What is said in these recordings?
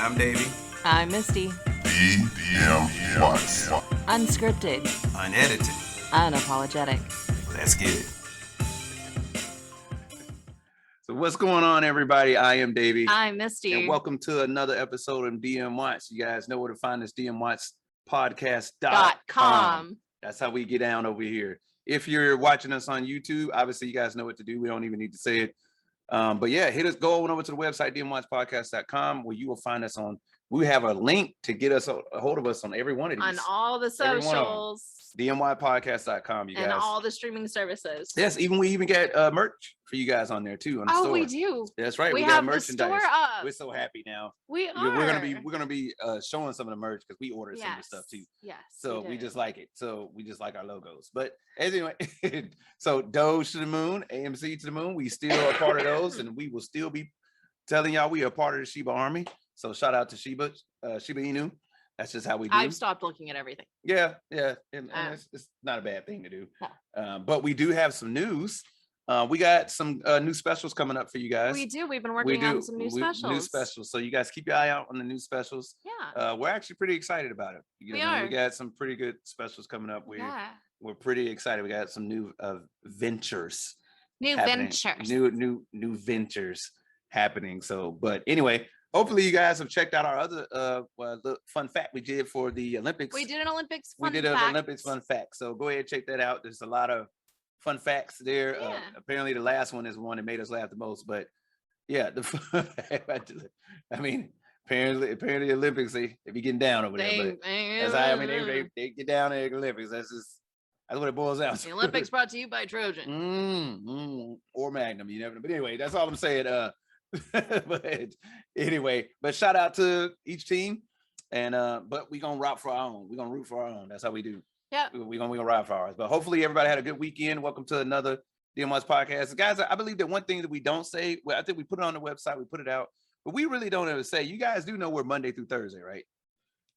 I'm Davey. I'm Misty. DMWATS. Unscripted. Unedited. Unapologetic. Let's get it. So what's going on, everybody? I am Davey. I'm Misty. And welcome to another episode of DMWATS. You guys know where to find us, DMWATS.com. That's how we get down over here. If you're watching us on YouTube, obviously you guys know what to do. We don't even need to say it. But yeah, go on over to the website, DMWATSpodcast.com, where you will find us on. We have a link to get us a hold of us on every one of these. On all the socials. DMWATSpodcast.com, you guys. And all the streaming services. Yes, we even get merch for you guys on there too. On the store. We do. That's right. We got have merchandise. the store up. We're so happy now. We are. We're gonna be showing some of the merch because we ordered some of the stuff too. Yes. So we just like it. So we just like our logos. But anyway, so Doge to the moon, AMC to the moon. We still are part of those, and we will still be telling y'all we are part of the Shiba Army. So shout out to Shiba Inu. That's just how we do. I've stopped looking at everything. Yeah. And it's not a bad thing to do. But we do have some news. We got some new specials coming up for you guys. We do. We've been working on some new specials. So you guys keep your eye out on the new specials. Yeah. We're actually pretty excited about it. We got some pretty good specials coming up. We're pretty excited. We got some new ventures. New ventures happening. So, but anyway, hopefully you guys have checked out our other the fun fact we did for the Olympics. We did an Olympics fun fact. So go ahead and check that out. There's a lot of fun facts there. Apparently the last one is the one that made us laugh the most. But yeah, I mean, apparently the Olympics they be getting down over there. But they get down in the Olympics. That's what it boils down to. The Olympics brought to you by Trojan. Or Magnum. You never know. But anyway, that's all I'm saying. But shout out to each team, and but we're gonna root for our own. We're gonna root for our own. That's how we do. Yeah, we're gonna ride for ours. But hopefully everybody had a good weekend. Welcome to another DMWATS podcast, guys. I believe that one thing that we don't say, I think we put it on the website, we put it out, but we really don't ever say. You guys do know we're Monday through Thursday, right?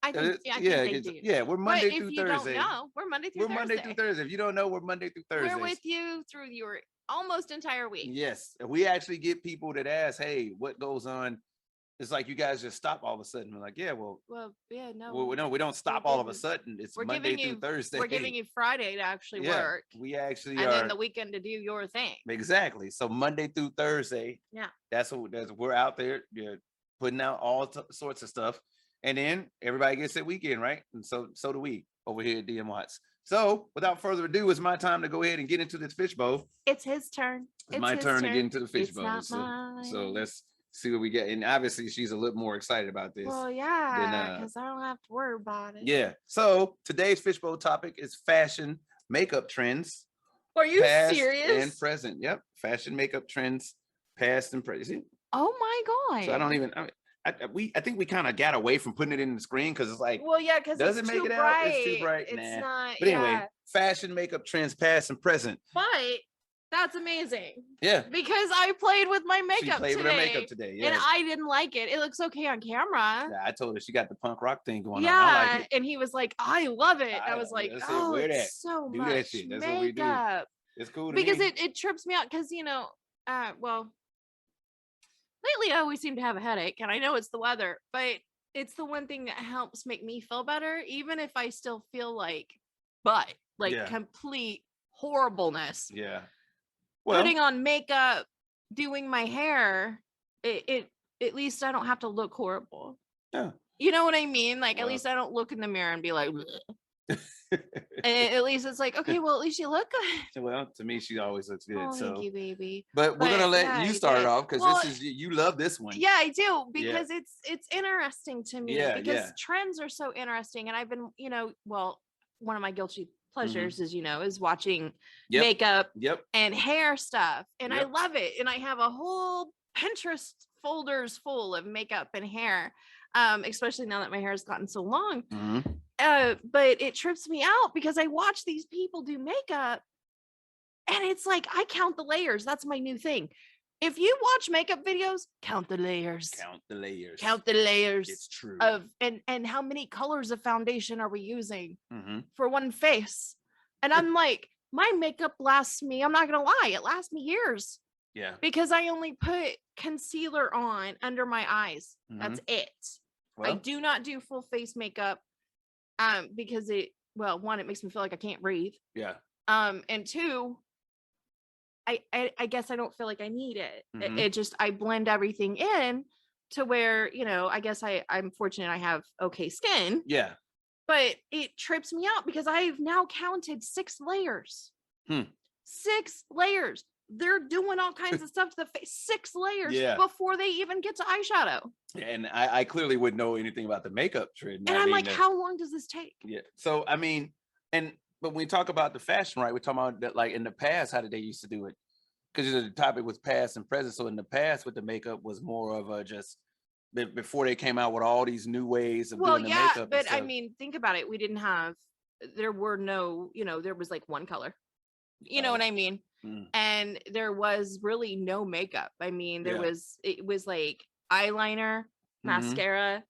I think they do. Yeah, we're Monday through Thursday. If you don't know, we're Monday through Thursday. If you don't know, we're Monday through Thursday. We're with you through your almost entire week. Yes, we actually get people that ask, "Hey, what goes on?" It's like you guys just stop all of a sudden. We're like, we don't stop all of a sudden. It's Monday through Thursday. We're giving you Friday to actually work. We actually and then the weekend to do your thing. Exactly. So Monday through Thursday. Yeah. That's we're out there putting out all sorts of stuff, and then everybody gets their weekend, right? And so do we over here at DMWATS. So without further ado, it's my time to go ahead and get into this fishbowl. It's his turn. It's my turn to get into the fishbowl. So let's see what we get. And obviously she's a little more excited about this. Well, yeah, because I don't have to worry about it. Yeah. So today's fishbowl topic is fashion makeup trends. Are you serious? And present. Yep. Fashion makeup trends, past and present. Oh my God. So I think we kind of got away from putting it in the screen because it's like, well, yeah, because does it make it out? It's too bright. It's not. But anyway, fashion makeup trends, past and present. But that's amazing. Yeah. Because I played with my makeup today. With her makeup today. Yeah. And I didn't like it. It looks okay on camera. Yeah, I told her she got the punk rock thing going on. Yeah. I like it. And he was like, I love it. I was like, it's so do much that shit. That's makeup. What we do. It's cool to because me. it trips me out because lately I always seem to have a headache, and I know it's the weather, but it's the one thing that helps make me feel better, even if I still feel like complete horribleness. Yeah. Well, putting on makeup, doing my hair, it at least I don't have to look horrible. Yeah. You know what I mean? Like, at least I don't look in the mirror and be like, and at least it's like, okay, well, at least you look good. Well, to me, she always looks good. Thank you, baby. But we're gonna let you start it off because you love this one. Yeah, I do, because it's interesting to me. Because trends are so interesting, and I've been, one of my guilty pleasures is watching makeup and hair stuff, and I love it, and I have a whole Pinterest folders full of makeup and hair, especially now that my hair has gotten so long. But it trips me out because I watch these people do makeup, and it's like I count the layers. That's my new thing. If you watch makeup videos, count the layers. It's true. And how many colors of foundation are we using for one face? And I'm like, my makeup lasts me, I'm not gonna lie, it lasts me years. Yeah. Because I only put concealer on under my eyes. That's it. I do not do full face makeup because one, it makes me feel like I can't breathe. Yeah. And two, I guess I don't feel like I need it. It just, I blend everything in to where, I guess I'm fortunate I have okay skin. Yeah. But it trips me out because I've now counted 6 layers. 6 layers. They're doing all kinds of stuff to the face. 6 layers before they even get to eyeshadow. And I clearly wouldn't know anything about the makeup trend. And I'm like, how long does this take? Yeah. So, I mean, but when we talk about the fashion, right, we're talking about that, like in the past, how did they used to do it? Because the topic was past and present. So in the past with the makeup was more of a just before they came out with all these new ways of doing the makeup. But I mean, think about it. There were no, there was like one color. You know what I mean? And there was really no makeup. I mean, it was like eyeliner, mascara,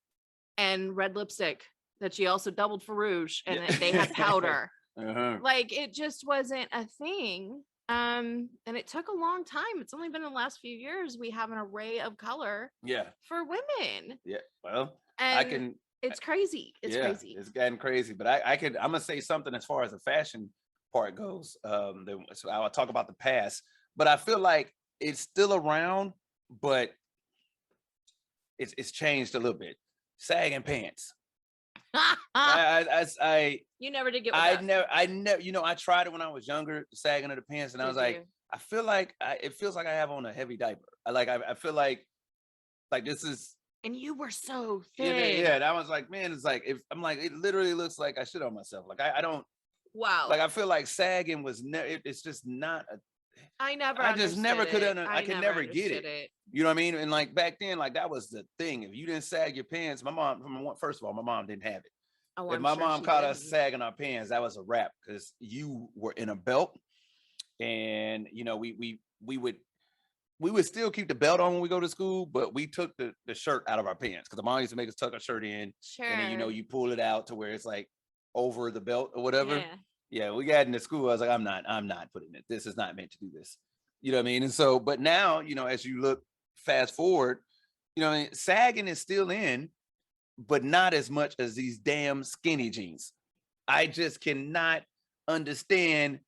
and red lipstick that she also doubled for rouge, and they had powder. Like, it just wasn't a thing. And it took a long time. It's only been in the last few years we have an array of color for women. Well, and it's crazy. It's crazy. It's gotten crazy. But I'm gonna say something as far as the fashion part goes. So I'll talk about the past, but I feel like it's still around, but it's changed a little bit. Sagging pants. You never did get I never I tried it when I was younger, sagging of the pants, and I was like, I feel like it feels like I have on a heavy diaper. I feel like this is. And you were so thin. Yeah, and I was like, man, it's like, if I'm like, it literally looks like I shit on myself. Like I don't. Wow. Like I feel like sagging was it's just not a. I just never could. I could never get it. You know what I mean? And like back then, like that was the thing. If you didn't sag your pants, first of all, my mom didn't have it. Oh, if my mom caught us sagging our pants, that was a wrap, because you were in a belt, and we would still keep the belt on when we go to school, but we took the shirt out of our pants because the mom used to make us tuck our shirt in, and then you pull it out to where it's like over the belt or whatever. Yeah, we got into school. I was like, I'm not putting it. This is not meant to do this. You know what I mean? And so, but now, as you look fast forward, sagging is still in, but not as much as these damn skinny jeans. I just cannot understand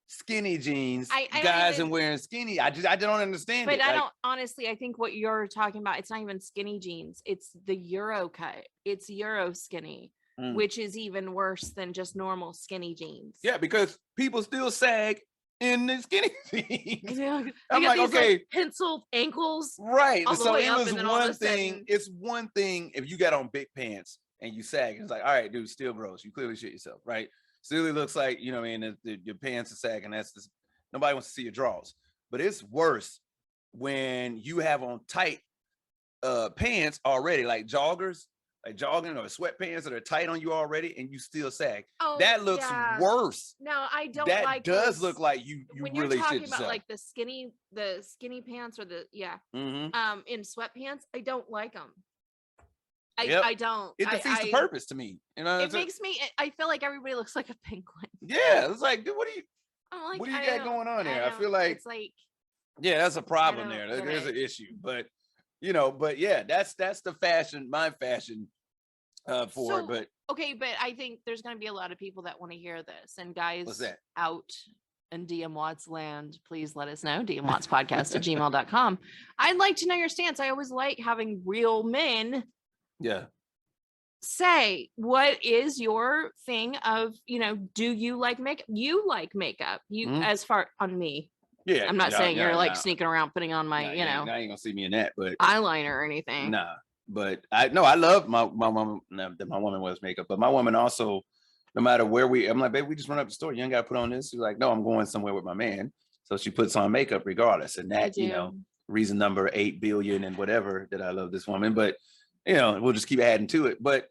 skinny jeans, guys and wearing skinny. I don't understand it. But I don't, honestly, I think what you're talking about, it's not even skinny jeans. It's the Euro cut. It's Euro skinny. Which is even worse than just normal skinny jeans. Yeah, because people still sag in the skinny jeans. I'm like, okay, like penciled ankles. Right. So it was one thing. It's one thing if you got on big pants and you sag. It's like, all right, dude, still gross. You clearly shit yourself, right? Still, it looks like, your pants are sagging. That's just, nobody wants to see your drawers. But it's worse when you have on tight pants already, like joggers. Like jogging or sweatpants that are tight on you already, and you still sag. Oh, that looks worse. No, I don't. That like does look like you when really you're talking shit about yourself. Like the skinny pants or in sweatpants. I don't like them. I don't. It defeats the purpose to me. It makes me. I feel like everybody looks like a penguin. Yeah, it's like, dude, what do you got going on there? I feel like it's like. Yeah, that's a problem there. There's an issue, but yeah, that's the fashion, my fashion for it. But okay, but I think there's going to be a lot of people that want to hear this, and guys what's that? Out in DMWATS land, please let us know. DMWATSpodcast@gmail.com. I'd like to know your stance. I always like having real men say, what is your thing of, do you like makeup? You like makeup. As far on me. Yeah, I'm not saying you're like sneaking around putting on my, now you ain't gonna see me in that, but eyeliner or anything. Nah, but I love my woman. That my woman wears makeup, but my woman also, no matter where I'm like, babe, we just run up the store. You ain't gotta put on this. She's like, no, I'm going somewhere with my man, so she puts on makeup regardless. And that, reason number 8 billion and whatever that I love this woman, but we'll just keep adding to it. But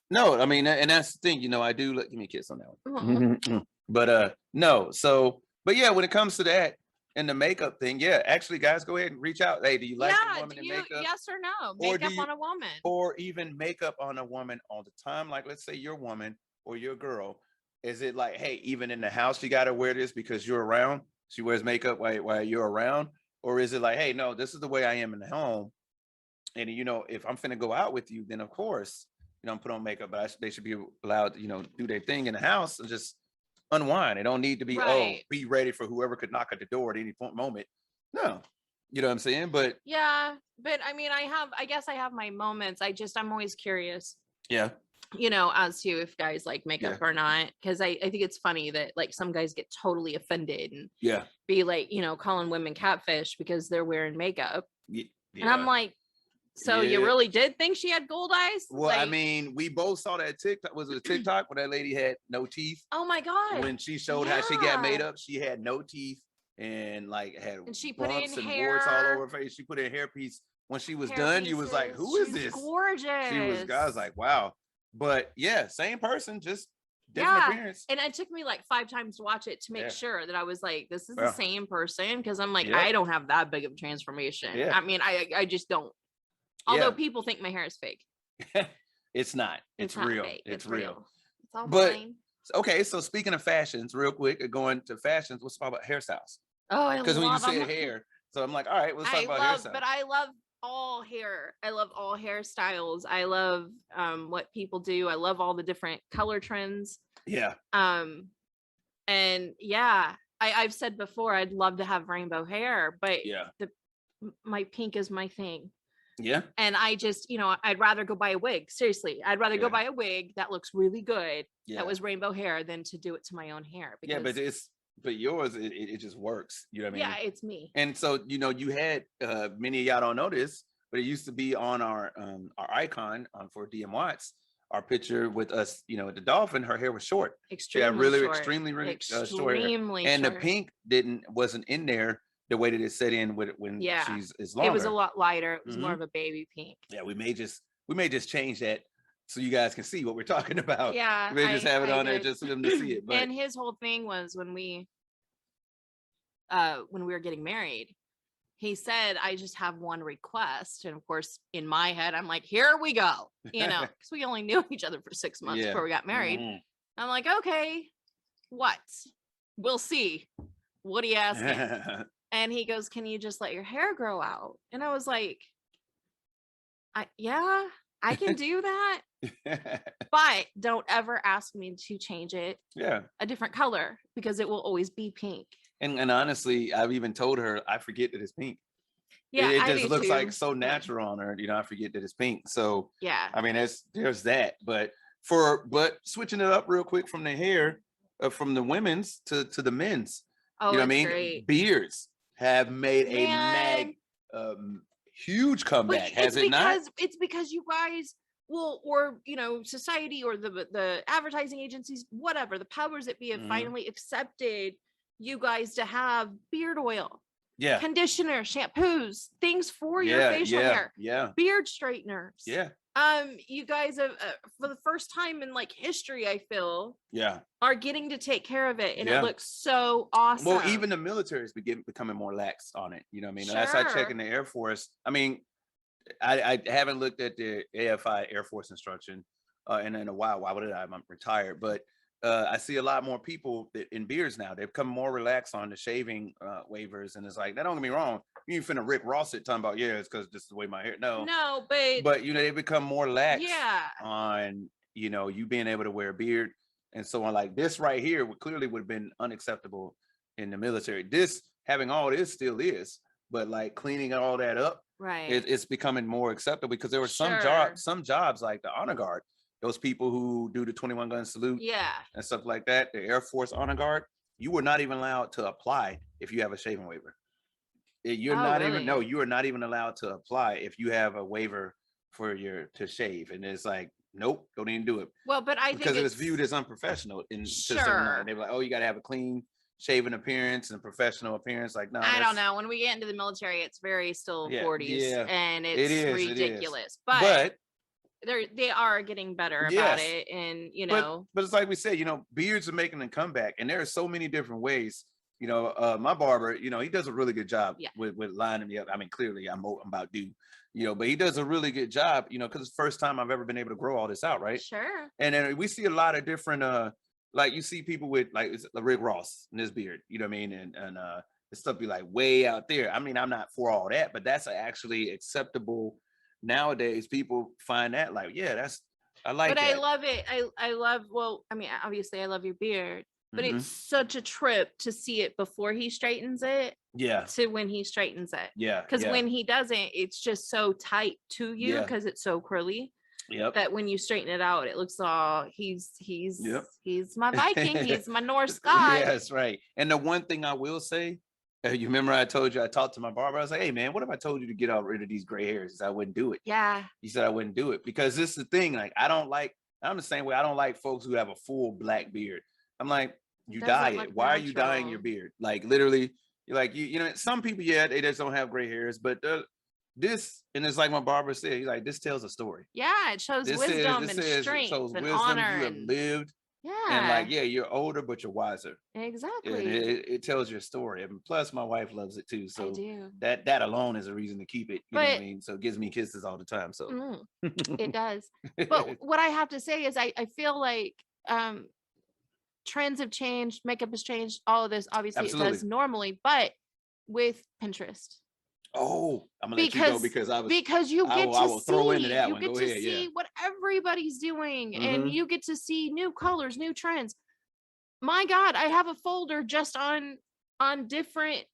no, I mean, and that's the thing, I do. Give me a kiss on that one. But no, so, but yeah, when it comes to that. And the makeup thing, actually, guys, go ahead and reach out. Hey, do you like a woman in makeup? Yes or no? Makeup on a woman. Or even makeup on a woman all the time. Like, let's say you're a woman or you're a girl. Is it like, hey, even in the house, you got to wear this because you're around? She wears makeup while you're around? Or is it like, hey, no, this is the way I am in the home. And you know, if I'm finna go out with you, then of course, you know, I'm put on makeup, but they should be allowed to, you know, do their thing in the house and just unwind. It don't need to be, be ready for whoever could knock at the door at any moment. No, you know what I'm saying? But yeah, but I mean, I guess I have my moments. I'm always curious. Yeah. You know, as to if guys like makeup or not. Cause I think it's funny that like some guys get totally offended and be like, you know, calling women catfish because they're wearing makeup. Yeah. And I'm like, so you really did think she had gold eyes? Well, like, I mean, we both saw that TikTok. Was it a TikTok where that lady had no teeth? Oh my God. When she showed how she got made up, she had no teeth and like had she put bumps in and hair. warts all over her face. She put in hairpiece. When she was done, you was like, who is this? Gorgeous. I was like, wow. But yeah, same person, just different appearance. And it took me like 5 times to watch it to make sure that I was like, this is the same person. Cause I'm like, I don't have that big of a transformation. I mean, I just don't. Although people think my hair is fake. It's not. It's real. Fake. It's real. It's all fine. Okay, so speaking of fashions, real quick, going to fashions, let's talk about hairstyles. Oh, I love because when you said hair, so I'm like, all right, let's talk about hairstyles. But I love all hair. I love all hairstyles. I love what people do. I love all the different color trends. Yeah. And yeah, I've said before, I'd love to have rainbow hair, but my pink is my thing. Yeah. And I just, you know, I'd rather go buy a wig. Seriously, I'd rather go buy a wig that looks really good. That was rainbow hair than to do it to my own hair. Because but yours, it just works. You know what I mean? Yeah, it's me. And so, you know, you had many of y'all don't know this, but it used to be on our icon for DMWATS, our picture with us, you know, the dolphin. Her hair was short. Extremely short. Extremely short. And the pink wasn't in there the way that it set in when she's is longer. It was a lot lighter. It was more of a baby pink. Yeah, we may just change that so you guys can see what we're talking about. Yeah, we may just have it on there just for them to see it. But and his whole thing was when we were getting married, he said, I just have one request. And of course, in my head, I'm like, here we go, you know, because we only knew each other for 6 months before we got married. I'm like, okay, what? We'll see. What are you asking? And he goes, can you just let your hair grow out? And I was like, I can do that. But don't ever ask me to change it a different color because it will always be pink. And honestly, I've even told her I forget that it's pink. Yeah, it just looks like so natural on her. You know, I forget that it's pink. So yeah, I mean, there's that. But switching it up real quick from the hair, from the women's to the men's. Oh, you know what I mean? Great. Beards have made huge comeback. Has it not? It's because you guys or you know, society or the advertising agencies, whatever, the powers that be have finally accepted you guys to have beard oil, conditioner, shampoos, things for your facial hair, beard straighteners. You guys have for the first time in like history, I feel, are getting to take care of it, and it looks so awesome. Well, even the military is becoming more lax on it. You know what I mean? As I check in the Air Force, I mean, I haven't looked at the AFI Air Force instruction in a while. Why would I? I'm retired, but I see a lot more people in beards now. They've become more relaxed on the shaving waivers, and it's like, don't get me wrong, you ain't finna Rick Ross it talking about it's because this is the way my hair. No, but you know, they become more lax on, you know, you being able to wear a beard and so on. Like this right here would have been unacceptable in the military. This having all this still is, but like cleaning all that up, it's becoming more acceptable because there were some jobs like the honor guard. Those people who do the 21 gun salute and stuff like that, the Air Force honor guard, you were not even allowed to apply if you have a shaving waiver. You are not even allowed to apply if you have a waiver to shave. And it's like, nope, don't even do it. Well, but I because think it's viewed as unprofessional in system. They're like, oh, you got to have a clean shaven appearance and professional appearance. Like, no, I don't know. When we get into the military, it's very still 40s and it's ridiculous. But they are getting better about it, and you know, but it's like we said, you know, beards are making a comeback, and there are so many different ways. You know, my barber, you know, he does a really good job with lining me up. I mean, clearly I'm about due, you know, but he does a really good job, you know, because it's the first time I've ever been able to grow all this out, right? Sure. And then we see a lot of different like you see people with like Rick Ross in his beard, you know what I mean, and the stuff be like way out there. I mean, I'm not for all that, but that's actually acceptable nowadays people find that like, yeah, I like but that. I love it. I love, well, I mean, obviously I love your beard, but it's such a trip to see it before he straightens it. Yeah. To when he straightens it. Yeah. Because when he doesn't, it's just so tight to you because it's so curly. Yep. That when you straighten it out, it looks all he's my Viking, he's my Norse god. Yeah, that's right. And the one thing I will say, you remember I told you I talked to my barber. I was like, hey man, what if I told you to get rid of these gray hairs? I wouldn't do it. Yeah. He said I wouldn't do it because this is the thing. Like I'm the same way. I don't like folks who have a full black beard. I'm like, you dye it. Why are you dyeing your beard? Like literally, you're like you know, some people, they just don't have gray hairs, but this, and it's like my barber said, he's like, this tells a story. Yeah, it shows wisdom and strength and honor. You have lived. Yeah. And like, you're older, but you're wiser. Exactly. It tells your story. And plus my wife loves it too. So I do. that alone is a reason to keep it. You know what I mean? So it gives me kisses all the time. So it does. But what I have to say is I feel like trends have changed, makeup has changed, all of this obviously Absolutely. It does normally, but with Pinterest. Oh, I'm gonna let you go because you get to throw into that you one. get Go to ahead, see what everybody's doing, and you get to see new colors, new trends. My God, I have a folder just on different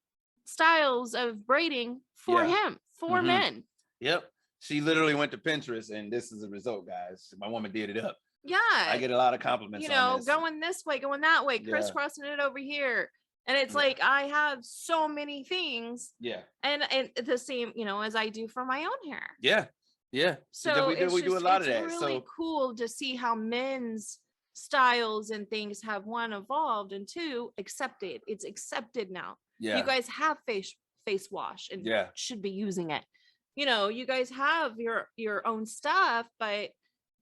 styles of braiding for him, for men. Yep. She literally went to Pinterest, and this is the result, guys. My woman did it up. Yeah. I get a lot of compliments. On this. Going this way, going that way, crisscrossing it over here. And it's like, I have so many things. Yeah. And the same, as I do for my own hair. Yeah. Yeah. So we do a lot of that. It's really cool to see how men's styles and things have, one, evolved, and two, accepted. It's accepted now. Yeah. You guys have face wash and should be using it. You guys have your own stuff, but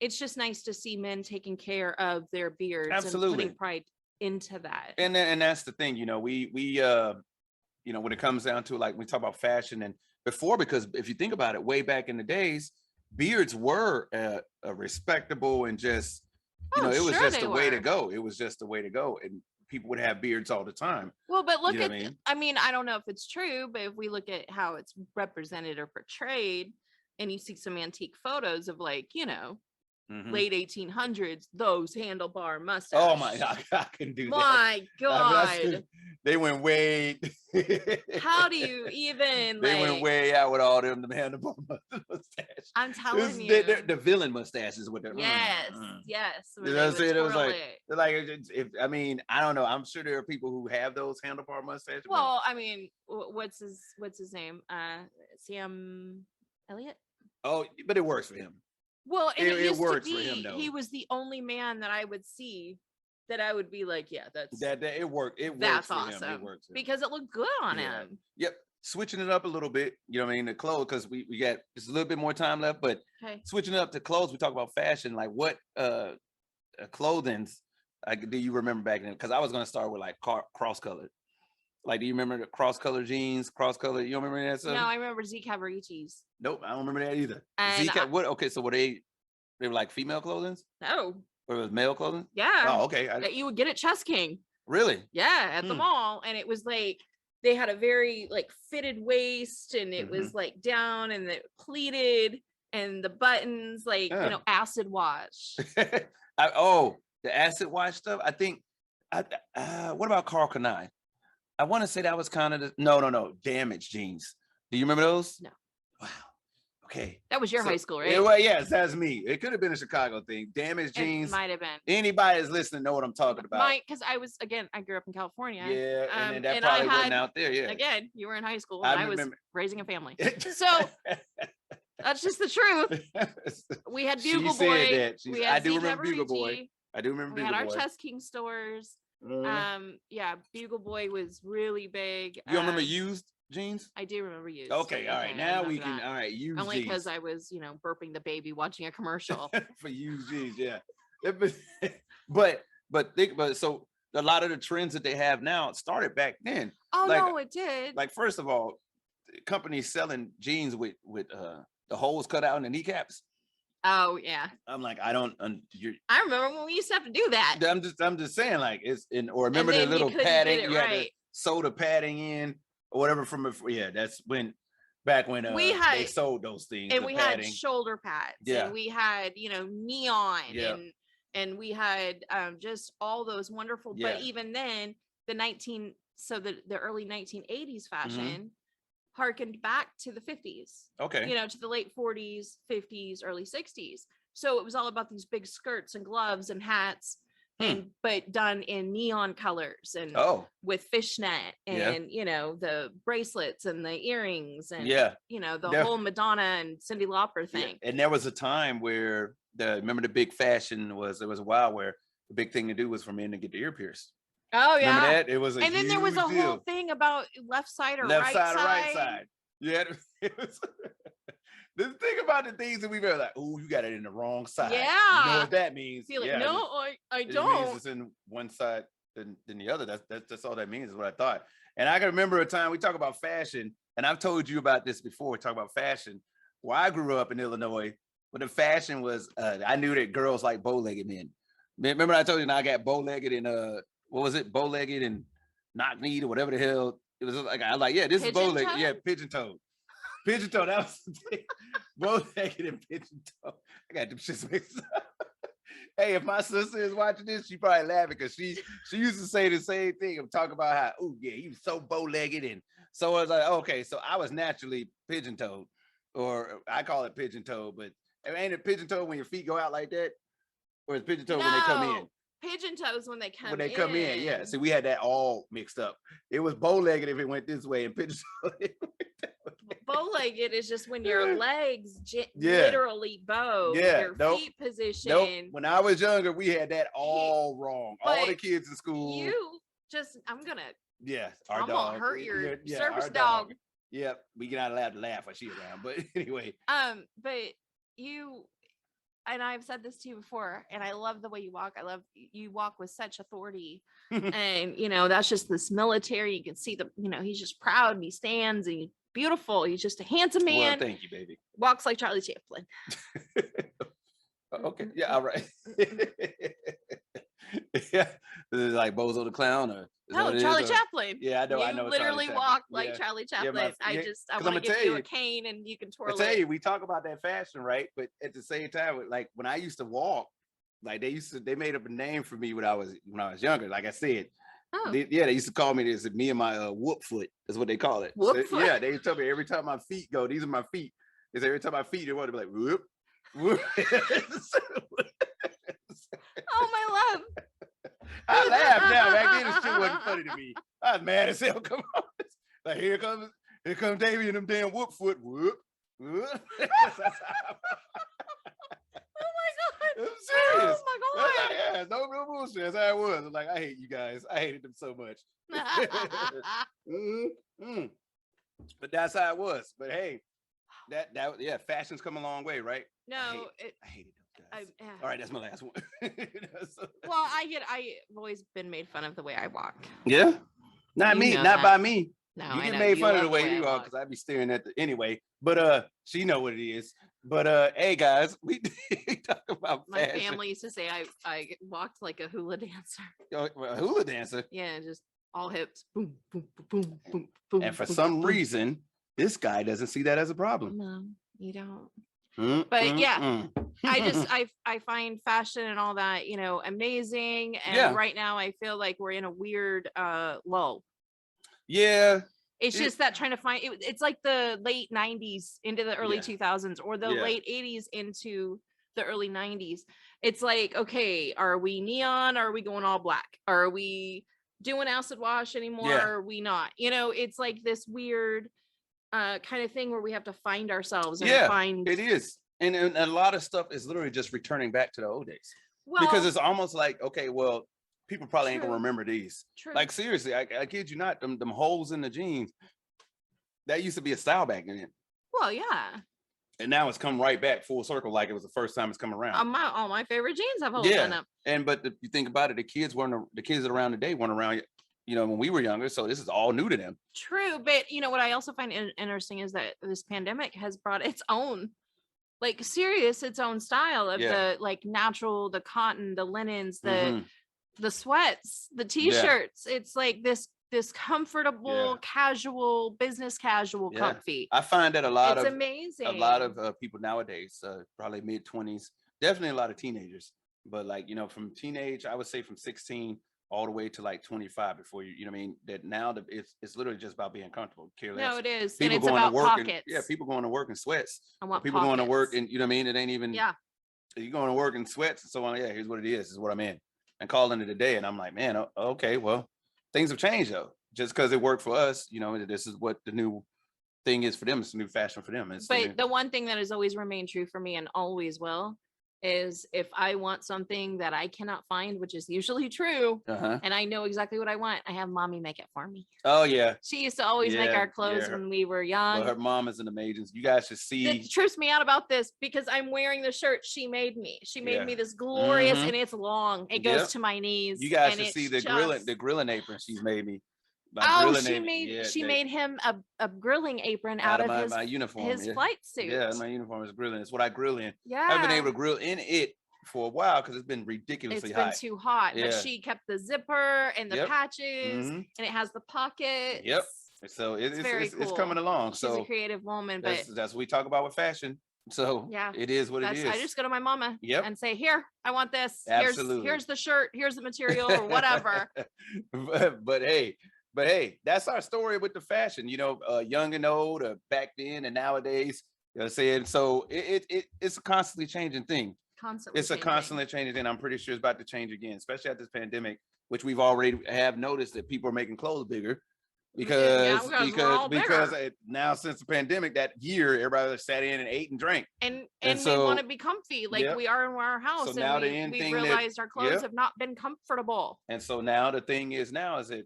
it's just nice to see men taking care of their beards. Absolutely. And putting pride into that. And that's the thing, we when it comes down to, like, we talk about fashion and before, because if you think about it, way back in the days, beards were a respectable and just it was just the way to go. It was just the way to go, and people would have beards all the time. Well, but look at I don't know if it's true, but if we look at how it's represented or portrayed, and you see some antique photos of, like, late 1800s, those handlebar mustaches. Oh my God, I can do that. My God, they went way. How do you even? They went way out with all them handlebar mustaches. I'm telling you, the villain mustache is what they're. Yes. You know what I'm saying? It was like, I don't know. I'm sure there are people who have those handlebar mustaches. Well, what's his name? Sam Elliott. Oh, but it works for him. Well, and it works for him, though. He was the only man that I would see that I would be like, yeah, that's that it worked. That's awesome. It works because it looked good on him. Yep. Switching it up a little bit, the clothes, because we got just a little bit more time left, but switching it up to clothes, we talk about fashion, like what clothings do you remember back then? Because I was going to start with like cross-colored. Like, do you remember the cross-color jeans, cross-color? You don't remember that stuff? No, I remember Z Cavaricis. Nope, I don't remember that either. What? Okay, so they were like female clothing? No. Or it was male clothing? Yeah. Oh, okay. That you would get at Chess King. Really? Yeah, at the mall. And it was like, they had a very like fitted waist, and it was like down, and the pleated, and the buttons, like, acid wash. The acid wash stuff? I think, what about Carl Kanai? I want to say that was kind of no, Damaged jeans. Do you remember those? No. Wow. Okay. That was your high school, right? Well, yes, that's me. It could have been a Chicago thing. Damaged jeans. It might have been. Anybody that's listening know what I'm talking about. Because I grew up in California. Yeah, and then that probably wasn't out there. Yeah. Again, you were in high school, and I was raising a family. So that's just the truth. We had Bugle Boy. I do remember Bugle Boy. We had our Chess King stores. Bugle Boy was really big. You don't remember used jeans? I do remember used. Okay, all right. Now we can. All right, used only because I was, burping the baby watching a commercial for used jeans. Yeah, but so a lot of the trends that they have now started back then. Oh, no, it did. Like, first of all, companies selling jeans with the holes cut out in the kneecaps. Oh yeah. I'm like, I remember when we used to have to do that. I'm just saying, like, remember the little padding, you had to sew the padding in or whatever from before. Yeah, that's when. back when they sold those things. And we had shoulder pads. Yeah. And we had, neon. Yeah. And we had just all those wonderful, but even then the early 1980s fashion harkened back to the 50s. Okay. To the late 40s, 50s, early 60s. So it was all about these big skirts and gloves and hats, but done in neon colors and with fishnet and the bracelets and the earrings and the whole Madonna and Cyndi Lauper thing. Yeah. And there was a time where remember the big fashion there was a while where the big thing to do was for men to get the ear pierced. Oh yeah. Remember that? It was a and then there was a deal. whole thing about left side or right side. side. Yeah. It was the thing about the things that we've ever like, oh, you got it in the wrong side. Yeah. You know what that means? No, I don't. It means it's in one side than the other. That's all that means is what I thought. And I can remember a time we talk about fashion, and I've told you about this before. We talk about fashion. Well, I grew up in Illinois, but the fashion was I knew that girls like bow-legged men. Remember I told you I got bow-legged and what was it? Bow-legged and knock-kneed or whatever the hell. It was like I was like, yeah, this is bow-legged. Yeah, pigeon-toed. Pigeon-toed, that was the thing. Bow-legged and pigeon-toed. I got them shits mixed up. Hey, if my sister is watching this, she probably laughing because she used to say the same thing of talking about how, oh yeah, he was so bow-legged. And so I was like, okay, so I was naturally pigeon-toed, or I call it pigeon-toed, but ain't it pigeon-toed when your feet go out like that? Or is pigeon-toed when they come in? Pigeon toes when they come in. When they come in, yeah. So we had that all mixed up. It was bow-legged if it went this way, and pigeon-toed. Bow-legged is just when your legs literally bow. Yeah, your feet position. Nope. When I was younger, we had that all wrong. All the kids in school. I'm gonna. Yeah, I'm gonna hurt your service dog. Yep, we not allowed to laugh when she's around. But anyway. But you. And I've said this to you before, and I love the way you walk. I love you walk with such authority. And, that's just this military. You can see he's just proud and he stands and he's beautiful. He's just a handsome man. Well, thank you, baby. Walks like Charlie Chaplin. Okay. Yeah. All right. Yeah. This is like Bozo the Clown or Charlie Chaplin. Yeah, I know. I know. Literally walk like Charlie Chaplin. I want to give you a cane and you can twirl it. I tell you, we talk about that fashion, right? But at the same time, like when I used to walk, like they made up a name for me when I was younger. Like I said, they used to call me this. Me and my whoop foot is what they call it. Whoop foot. Yeah, they tell me every time my feet go, these are my feet. Is every time my feet, they want to be like whoop, whoop. Oh my love. I laugh now. Back then, this shit wasn't funny to me. I was mad as hell. Come on, like here comes Davey and them damn whoop foot. Whoop, whoop. Oh my god! I'm serious. Oh my god! Yeah, no bullshit. That's how it was. I'm like, I hate you guys. I hated them so much. But that's how it was. But hey, that fashion's come a long way, right? No, I hated them guys. All right, that's my last one. Well, I've always been made fun of the way I walk. Yeah, not by me. No, you get made fun of the way you walk because I'd be staring at anyway. But she know what it is. But hey guys, we talk about my fashion. family used to say I walked like a hula dancer. A hula dancer? Yeah, just all hips. Boom, boom, boom, boom, boom. And for some reason, this guy doesn't see that as a problem. No, you don't. But yeah, I find fashion and all that, amazing. And right now I feel like we're in a weird lull. Yeah. It's just that trying to find it. It's like the late 90s into the early 2000s or the late 80s into the early 90s. It's like, okay, are we neon? Or are we going all black? Are we doing acid wash anymore? Or are we not? It's like this weird kind of thing where we have to find ourselves and find it is. And a lot of stuff is literally just returning back to the old days. Well, because it's almost like, okay, well, people probably ain't gonna remember these. True. Like seriously, I kid you not, them holes in the jeans, that used to be a style back then. Well, yeah. And now it's come right back full circle, like it was the first time it's come around. All my favorite jeans have holes in them. And but you think about it, the kids that around today weren't around, when we were younger. So this is all new to them. True, but what I also find interesting is that this pandemic has brought its own, its own style of the natural, the cotton, the linens, the sweats, the t-shirts. It's like this this comfortable, casual, business casual, comfy. I find that it's amazing. A lot of people nowadays, probably mid-20s, definitely a lot of teenagers, but like, you know, from teenage, I would say from 16 all the way to like 25 before you know what I mean, that now it's literally just about being comfortable. No, it is. People and it's going about to work pockets. people going to work in sweats. I want people pockets. going to work and you know what I mean, it ain't even you're going to work in sweats and so on. Here's what it is. This is what I'm in. And calling it a day. And I'm like, man, okay, well, things have changed though. Just because it worked for us, you know, this is what the new thing is for them. It's a new fashion for them. But the one thing that has always remained true for me and always will is if I want something that I cannot find, which is usually true, and I know exactly what I want, I have mommy make it for me. Oh yeah. She used to always make our clothes when we were young. Well, her mom is an amazing. You guys should see. It trips me out about this because I'm wearing the shirt she made me. She made me this glorious, and it's long. It goes to my knees. You guys should see the grilling apron she's made me. She made him a grilling apron out of my uniform, his flight suit. Yeah, my uniform is grilling. It's what I grill in. Yeah, I've been able to grill in it for a while because it's been ridiculously hot. It's been too hot, but she kept the zipper and the patches, and it has the pockets. Yep. So it's coming along. She's a creative woman, but that's what we talk about with fashion. So it is what it is. I just go to my mama and say, here, I want this. Absolutely. Here's the shirt. Here's the material or whatever. But hey, that's our story with the fashion, you know, young and old, back then and nowadays. You know what I'm saying? So it's a constantly changing thing. It's a constantly changing thing. I'm pretty sure it's about to change again, especially after this pandemic, which we've already have noticed that people are making clothes bigger. Because now since the pandemic, that year everybody sat in and ate and drank, and so, we want to be comfy like we are in our house. So and now we realized our clothes have not been comfortable. And so now the thing is that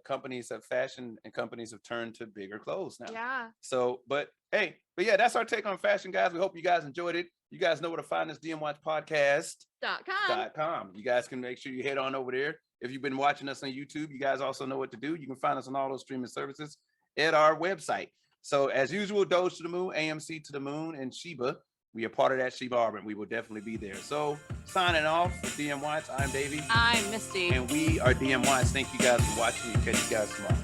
companies have fashion and companies have turned to bigger clothes now. Yeah. So, but yeah, that's our take on fashion, guys. We hope you guys enjoyed it. You guys know where to find us, DMWATS.com. You guys can make sure you head on over there. If you've been watching us on YouTube, you guys also know what to do. You can find us on all those streaming services at our website. So as usual, Doge to the Moon, AMC to the Moon, and Sheba. We are part of that Sheba Arbor, and we will definitely be there. So signing off for DMWATS, I'm Davey. I'm Misty. And we are DMWATS. Thank you guys for watching. Catch you guys tomorrow.